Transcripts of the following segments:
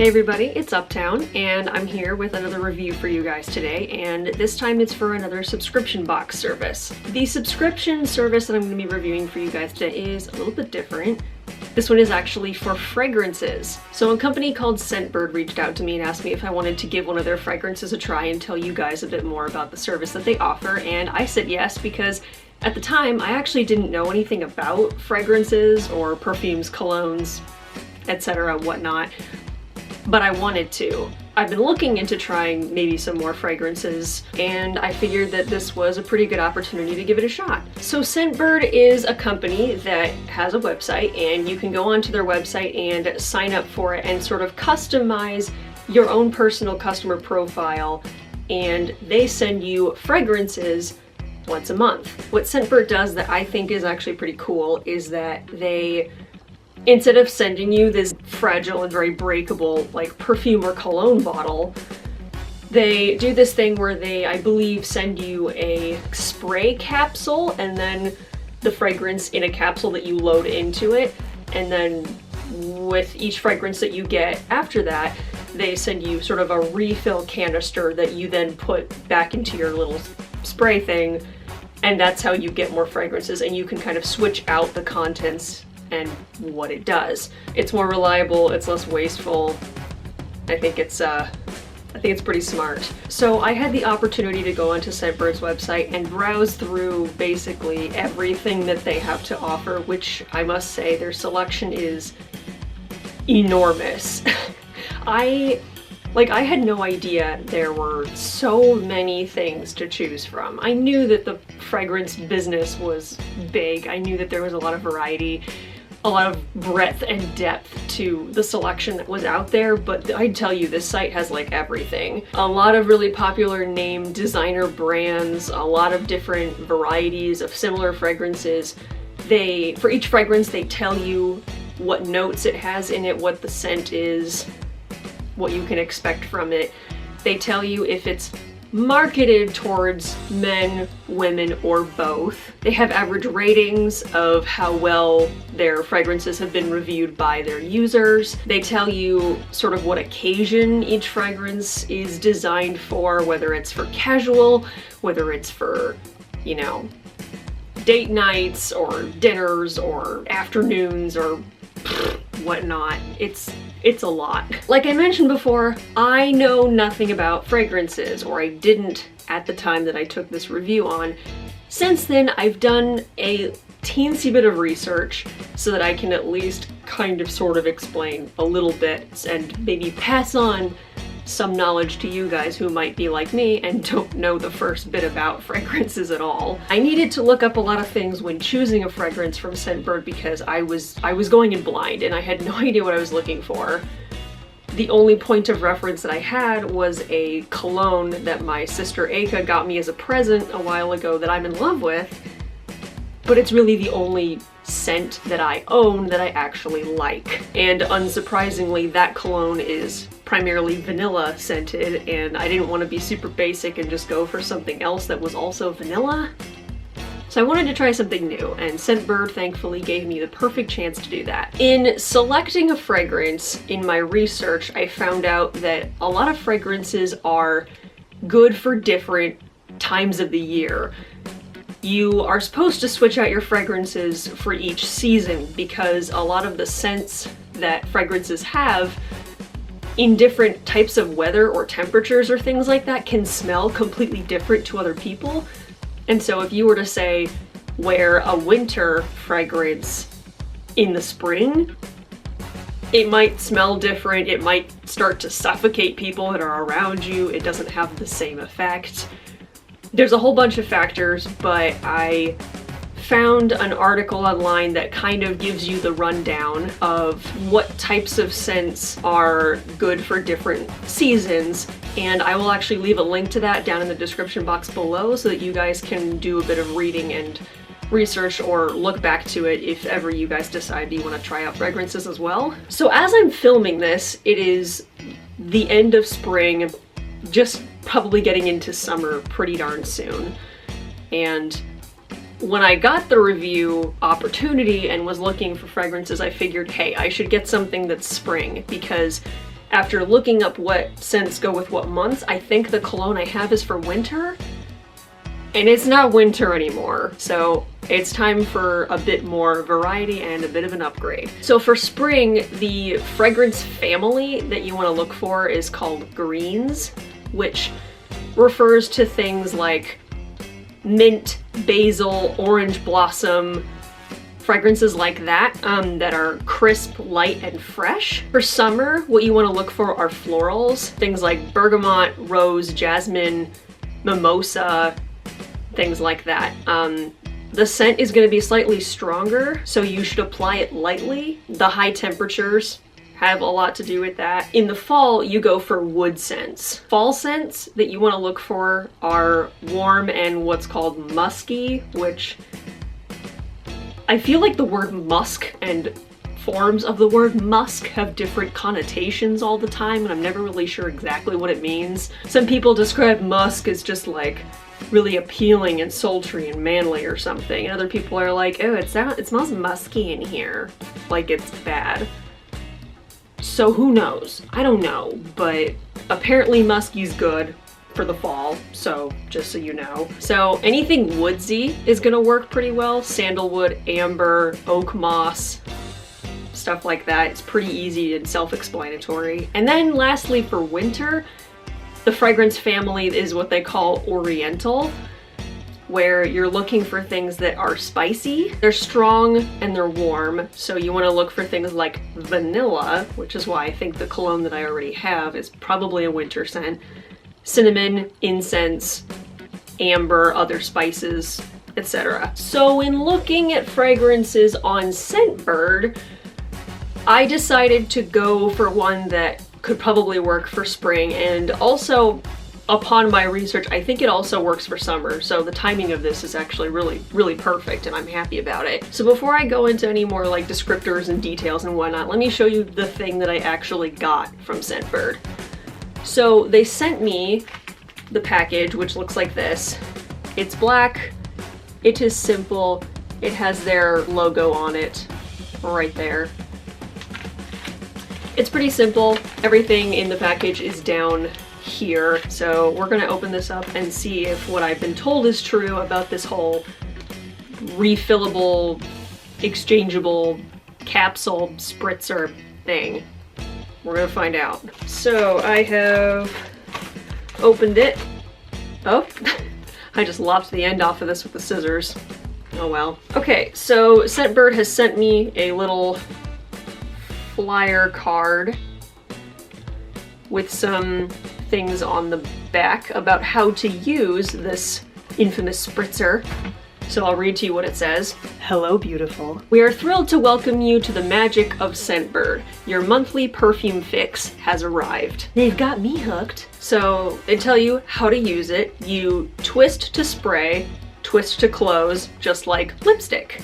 Hey everybody, it's Uptown, and I'm here with another review for you guys today, and this time it's for another subscription box service. The subscription service that I'm going to be reviewing for you guys today is a little bit different. This one is actually for fragrances. So a company called Scentbird reached out to me and asked me if I wanted to give one of their fragrances a try and tell you guys a bit more about the service that they offer, and I said yes because at the time I actually didn't know anything about fragrances or perfumes, colognes, etc., whatnot. But I wanted to. I've been looking into trying maybe some more fragrances, and I figured that this was a pretty good opportunity to give it a shot. So Scentbird is a company that has a website, and you can go onto their website and sign up for it and sort of customize your own personal customer profile, and they send you fragrances once a month. What Scentbird does that I think is actually pretty cool is that instead of sending you this fragile and very breakable like perfume or cologne bottle, they do this thing where they, I believe, send you a spray capsule and then the fragrance in a capsule that you load into it, and then with each fragrance that you get after that, they send you sort of a refill canister that you then put back into your little spray thing, and that's how you get more fragrances, and you can kind of switch out the contents and what it does. It's more reliable, it's less wasteful. I think it's pretty smart. So I had the opportunity to go onto Scentbird's website and browse through basically everything that they have to offer, which I must say their selection is enormous. I had no idea there were so many things to choose from. I knew that the fragrance business was big. I knew that there was a lot of variety, a lot of breadth and depth to the selection that was out there, but I'd tell you, this site has like everything. A lot of really popular name designer brands, a lot of different varieties of similar fragrances. For each fragrance, they tell you what notes it has in it, what the scent is, what you can expect from it. They tell you if it's marketed towards men, women, or both. They have average ratings of how well their fragrances have been reviewed by their users. They tell you sort of what occasion each fragrance is designed for, whether it's for casual, whether it's for, you know, date nights or dinners or afternoons or whatnot. It's a lot. Like I mentioned before, I know nothing about fragrances, or I didn't at the time that I took this review on. Since then, I've done a teensy bit of research so that I can at least kind of sort of explain a little bit and maybe pass on some knowledge to you guys who might be like me and don't know the first bit about fragrances at all. I needed to look up a lot of things when choosing a fragrance from Scentbird because I was going in blind and I had no idea what I was looking for. The only point of reference that I had was a cologne that my sister Aka got me as a present a while ago that I'm in love with, but it's really the only scent that I own that I actually like. And unsurprisingly, that cologne is primarily vanilla scented, and I didn't want to be super basic and just go for something else that was also vanilla. So I wanted to try something new, and Scentbird thankfully gave me the perfect chance to do that. In selecting a fragrance in my research, I found out that a lot of fragrances are good for different times of the year. You are supposed to switch out your fragrances for each season because a lot of the scents that fragrances have in different types of weather or temperatures or things like that can smell completely different to other people. And so if you were to say wear a winter fragrance in the spring, it might smell different, it might start to suffocate people that are around you, it doesn't have the same effect. There's a whole bunch of factors, but I found an article online that kind of gives you the rundown of what types of scents are good for different seasons, and I will actually leave a link to that down in the description box below so that you guys can do a bit of reading and research or look back to it if ever you guys decide you want to try out fragrances as well. So as I'm filming this, it is the end of spring, just probably getting into summer pretty darn soon, and when I got the review opportunity and was looking for fragrances, I figured, hey, I should get something that's spring, because after looking up what scents go with what months, I think the cologne I have is for winter. And it's not winter anymore, so it's time for a bit more variety and a bit of an upgrade. So for spring, the fragrance family that you want to look for is called greens, which refers to things like mint, basil, orange blossom, fragrances like that, that are crisp, light, and fresh. For summer, what you want to look for are florals, things like bergamot, rose, jasmine, mimosa, things like that. The scent is going to be slightly stronger, so you should apply it lightly. The high temperatures have a lot to do with that. In the fall, you go for wood scents. Fall scents that you want to look for are warm and what's called musky, which I feel like the word musk and forms of the word musk have different connotations all the time, and I'm never really sure exactly what it means. Some people describe musk as just like really appealing and sultry and manly or something, and other people are like, oh, it smells musky in here, like it's bad. So who knows? I don't know, but apparently musky's good for the fall, so just so you know. So anything woodsy is gonna work pretty well. Sandalwood, amber, oak moss, stuff like that. It's pretty easy and self-explanatory. And then lastly, for winter, the fragrance family is what they call oriental, where you're looking for things that are spicy. They're strong and they're warm, so you want to look for things like vanilla, which is why I think the cologne that I already have is probably a winter scent, cinnamon, incense, amber, other spices, etc. So in looking at fragrances on Scentbird, I decided to go for one that could probably work for spring, and also upon my research, I think it also works for summer, so the timing of this is actually really perfect, and I'm happy about it. So before I go into any more like descriptors and details and whatnot, let me show you the thing that I actually got from Scentbird. So they sent me the package, which looks like this. It's black, it is simple, it has their logo on it right there. It's pretty simple. Everything in the package is down here. So we're gonna open this up and see if what I've been told is true about this whole refillable, exchangeable capsule spritzer thing. We're gonna find out. So I have opened it. Oh, I just lopped the end off of this with the scissors. Oh well. Okay, so Scentbird has sent me a little flyer card with some things on the back about how to use this infamous spritzer. So I'll read to you what it says. Hello, beautiful. We are thrilled to welcome you to the magic of Scentbird. Your monthly perfume fix has arrived. They've got me hooked. So they tell you how to use it. You twist to spray, twist to close, just like lipstick.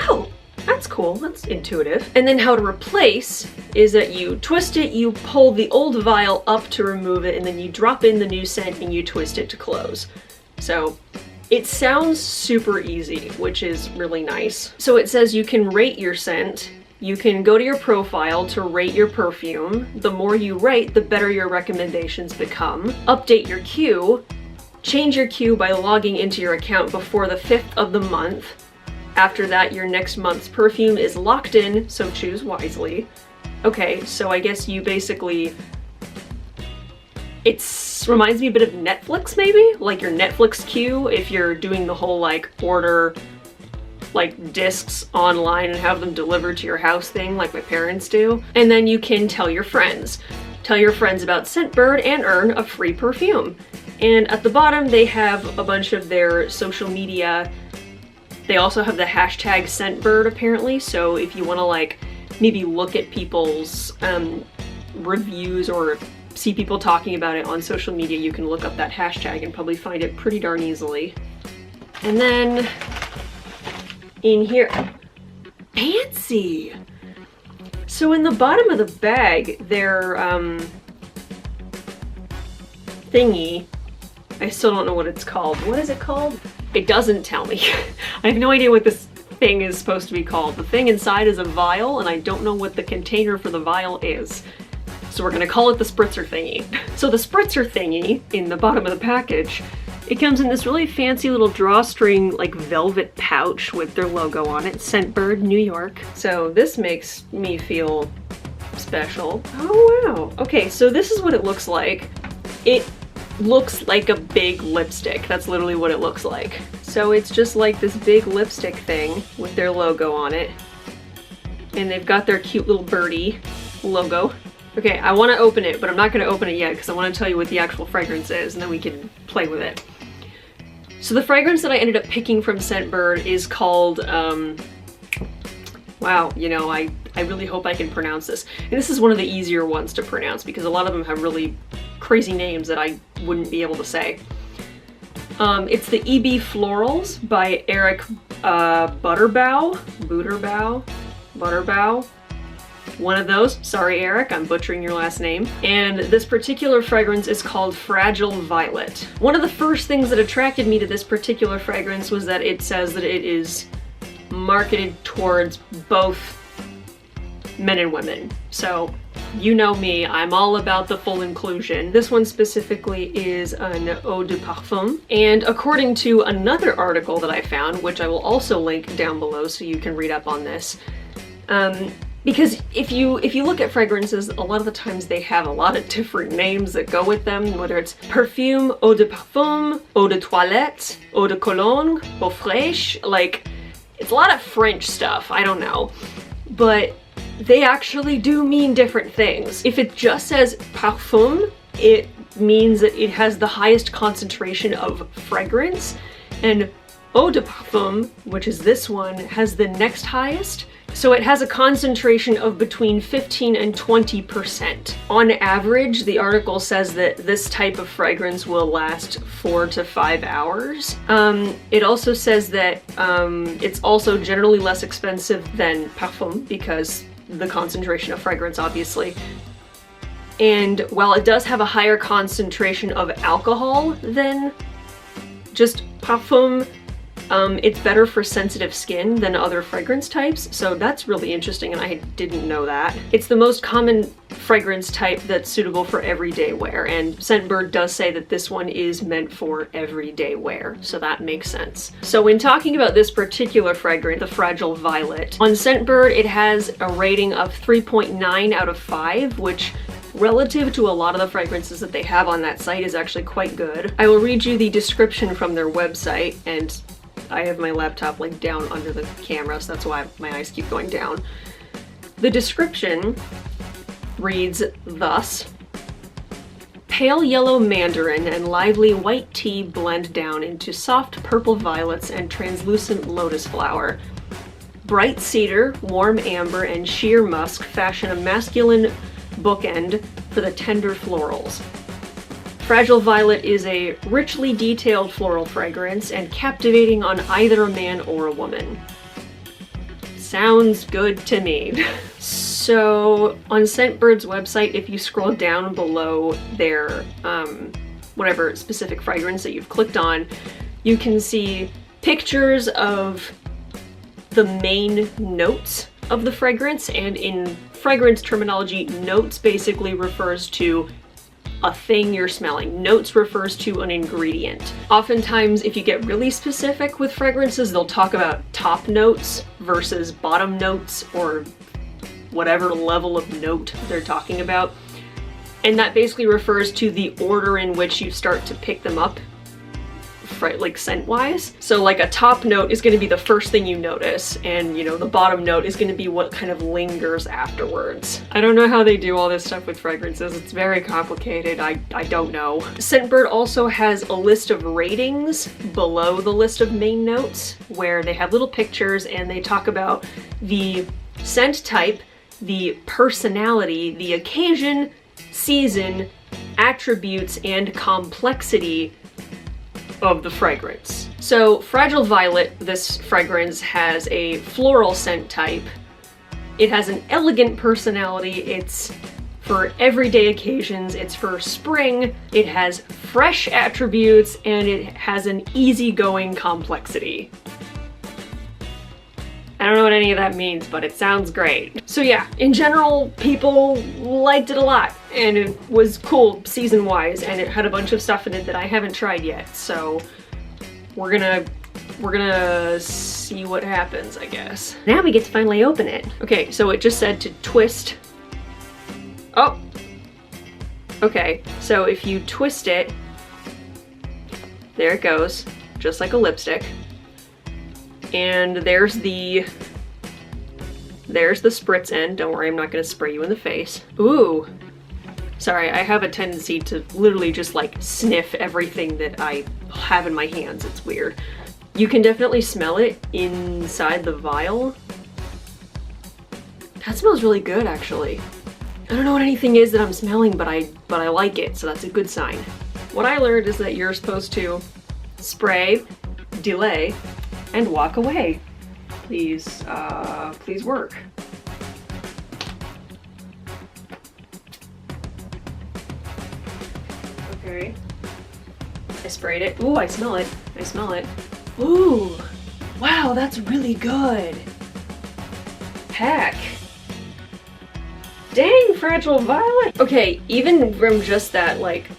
Oh, that's cool, that's intuitive. And then how to replace is that you twist it, you pull the old vial up to remove it, and then you drop in the new scent and you twist it to close. So it sounds super easy, which is really nice. So it says you can rate your scent. You can go to your profile to rate your perfume. The more you rate, the better your recommendations become. Update your queue. Change your queue by logging into your account before the 5th of the month. After that, your next month's perfume is locked in, so choose wisely. Okay, so I guess you basically... It reminds me a bit of Netflix, maybe? Like your Netflix queue, if you're doing the whole, like, order, like, discs online and have them delivered to your house thing, like my parents do. And then you can tell your friends. Tell your friends about Scentbird and earn a free perfume. And at the bottom, they have a bunch of their social media. They also have the hashtag Scentbird, apparently, so if you want to, like, maybe look at people's reviews or see people talking about it on social media, you can look up that hashtag and probably find it pretty darn easily. And then in here, fancy! So in the bottom of the bag, their thingy, I still don't know what it's called. What is it called? It doesn't tell me. I have no idea what this thing is supposed to be called. The thing inside is a vial, and I don't know what the container for the vial is. So we're gonna call it the spritzer thingy. So the spritzer thingy in the bottom of the package, it comes in this really fancy little drawstring, like velvet pouch with their logo on it, Scentbird, New York. So this makes me feel special. Oh wow. Okay, so this is what it looks like. It looks like a big lipstick. That's literally what it looks like. So it's just like this big lipstick thing with their logo on it. And they've got their cute little birdie logo. Okay, I want to open it, but I'm not going to open it yet because I want to tell you what the actual fragrance is and then we can play with it. So the fragrance that I ended up picking from Scentbird is called, wow, you know, I really hope I can pronounce this. And this is one of the easier ones to pronounce because a lot of them have really crazy names that I wouldn't be able to say. It's the EB Florals by Eric Butterbaugh. One of those. Sorry, Eric, I'm butchering your last name. And this particular fragrance is called Fragile Violet. One of the first things that attracted me to this particular fragrance was that it says that it is marketed towards both men and women. So, you know me, I'm all about the full inclusion. This one specifically is an eau de parfum. And according to another article that I found, which I will also link down below so you can read up on this, because if you look at fragrances, a lot of the times they have a lot of different names that go with them, whether it's perfume, eau de parfum, eau de toilette, eau de cologne, eau fraîche, like, it's a lot of French stuff, I don't know. But they actually do mean different things. If it just says parfum, it means that it has the highest concentration of fragrance, and eau de parfum, which is this one, has the next highest. So it has a concentration of between 15 and 20%. On average, the article says that this type of fragrance will last 4 to 5 hours. It also says that it's also generally less expensive than parfum because the concentration of fragrance, obviously. And while it does have a higher concentration of alcohol than just parfum, it's better for sensitive skin than other fragrance types, so that's really interesting and I didn't know that. It's the most common fragrance type that's suitable for everyday wear, and Scentbird does say that this one is meant for everyday wear, so that makes sense. So when talking about this particular fragrance, the Fragile Violet, on Scentbird it has a rating of 3.9 out of 5, which relative to a lot of the fragrances that they have on that site is actually quite good. I will read you the description from their website, and I have my laptop like down under the camera, so that's why my eyes keep going down. The description reads thus: pale yellow mandarin and lively white tea blend down into soft purple violets and translucent lotus flower. Bright cedar, warm amber, and sheer musk fashion a masculine bookend for the tender florals. Fragile Violet is a richly detailed floral fragrance and captivating on either a man or a woman. Sounds good to me. So on Scentbird's website, if you scroll down below their whatever specific fragrance that you've clicked on, you can see pictures of the main notes of the fragrance, and in fragrance terminology, notes basically refers to a thing you're smelling. Notes refers to an ingredient. Oftentimes, if you get really specific with fragrances, they'll talk about top notes versus bottom notes, or whatever level of note they're talking about. And that basically refers to the order in which you start to pick them up, like scent-wise. So like a top note is going to be the first thing you notice, and you know, the bottom note is going to be what kind of lingers afterwards. I don't know how they do all this stuff with fragrances. It's very complicated. I don't know. Scentbird also has a list of ratings below the list of main notes where they have little pictures and they talk about the scent type, the personality, the occasion, season, attributes, and complexity of the fragrance. So Fragile Violet, this fragrance, has a floral scent type. It has an elegant personality. It's for everyday occasions. It's for spring. It has fresh attributes, and it has an easygoing complexity. And don't know what any of that means, but it sounds great. So yeah, in general, people liked it a lot, and it was cool season-wise, and it had a bunch of stuff in it that I haven't tried yet, so we're gonna see what happens, I guess. Now we get to finally open it. Okay, so it just said to twist. Oh! Okay, so if you twist it, there it goes, just like a lipstick. And there's the spritz end. Don't worry, I'm not gonna spray you in the face. Ooh. Sorry, I have a tendency to literally just like sniff everything that I have in my hands. It's weird. You can definitely smell it inside the vial. That smells really good, actually. I don't know what anything is that I'm smelling, but I like it, so that's a good sign. What I learned is that you're supposed to spray, delay, and walk away. Please, please work. Okay. I sprayed it. Ooh, I smell it. I smell it. Ooh, wow, that's really good. Heck. Dang, Fragile Violet. Okay, even from just that, like,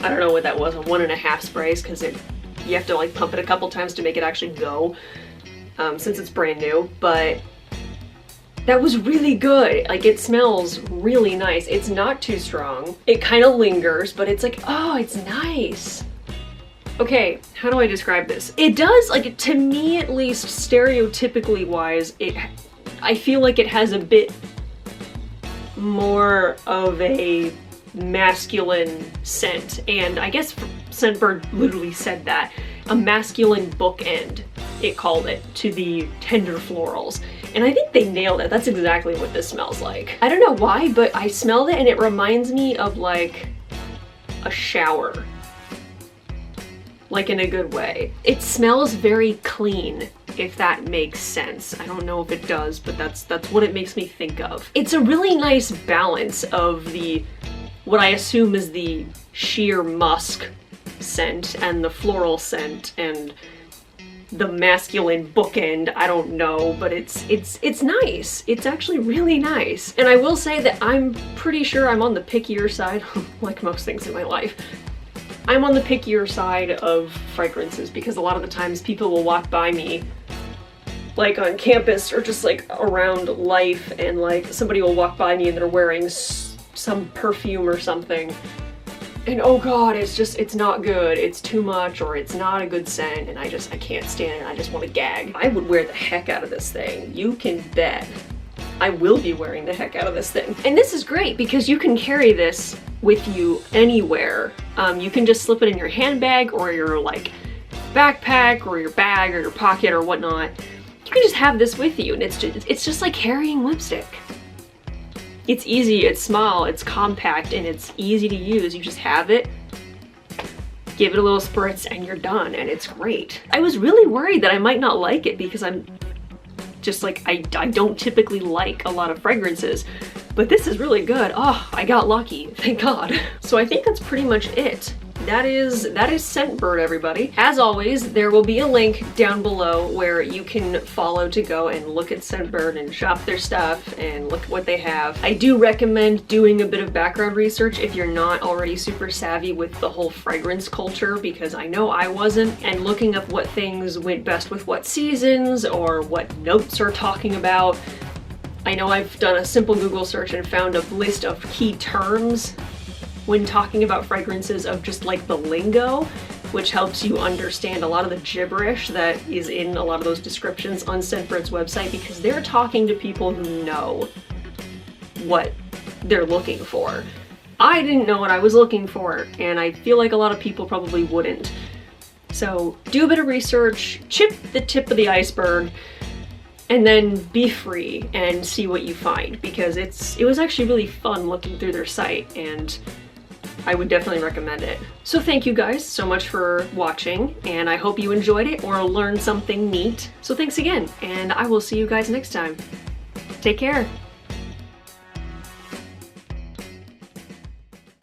I don't know what that was, a 1.5 sprays, because you have to like pump it a couple times to make it actually go, since it's brand new, but that was really good. Like, it smells really nice. It's not too strong. It kind of lingers, but it's like, oh, it's nice. Okay, how do I describe this? It does, like, to me at least, stereotypically wise, I feel like it has a bit more of a masculine scent, and I guess Scentbird literally said that. A masculine bookend, it called it, to the tender florals. And I think they nailed it. That's exactly what this smells like. I don't know why, but I smelled it and it reminds me of like a shower. Like in a good way. It smells very clean, if that makes sense. I don't know if it does, but that's what it makes me think of. It's a really nice balance of what I assume is the sheer musk scent and the floral scent and the masculine bookend. I don't know, but it's nice. It's actually really nice. And I will say that I'm pretty sure I'm on the pickier side, like most things in my life. I'm on the pickier side of fragrances because a lot of the times people will walk by me like on campus or just like around life, and like somebody will walk by me and they're wearing some perfume or something, and oh god, it's not good, it's too much, or it's not a good scent, and I can't stand it, I just want to gag. I would wear the heck out of this thing. You can bet I will be wearing the heck out of this thing. And this is great because you can carry this with you anywhere. You can just slip it in your handbag or your like backpack or your bag or your pocket or whatnot. You can just have this with you, and it's just like carrying lipstick. It's easy, it's small, it's compact, and it's easy to use. You just have it, give it a little spritz, and you're done, and it's great. I was really worried that I might not like it because I'm just like, I don't typically like a lot of fragrances, but this is really good. Oh, I got lucky, thank God. So I think that's pretty much it. That is Scentbird, everybody. As always, there will be a link down below where you can follow to go and look at Scentbird and shop their stuff and look at what they have. I do recommend doing a bit of background research if you're not already super savvy with the whole fragrance culture, because I know I wasn't, and looking up what things went best with what seasons or what notes are talking about. I know I've done a simple Google search and found a list of key terms when talking about fragrances of just like the lingo, which helps you understand a lot of the gibberish that is in a lot of those descriptions on Scentbird's website, because they're talking to people who know what they're looking for. I didn't know what I was looking for, and I feel like a lot of people probably wouldn't. So do a bit of research, chip the tip of the iceberg, and then be free and see what you find, because it was actually really fun looking through their site, and I would definitely recommend it. So thank you guys so much for watching, and I hope you enjoyed it or learned something neat. So thanks again, and I will see you guys next time. Take care.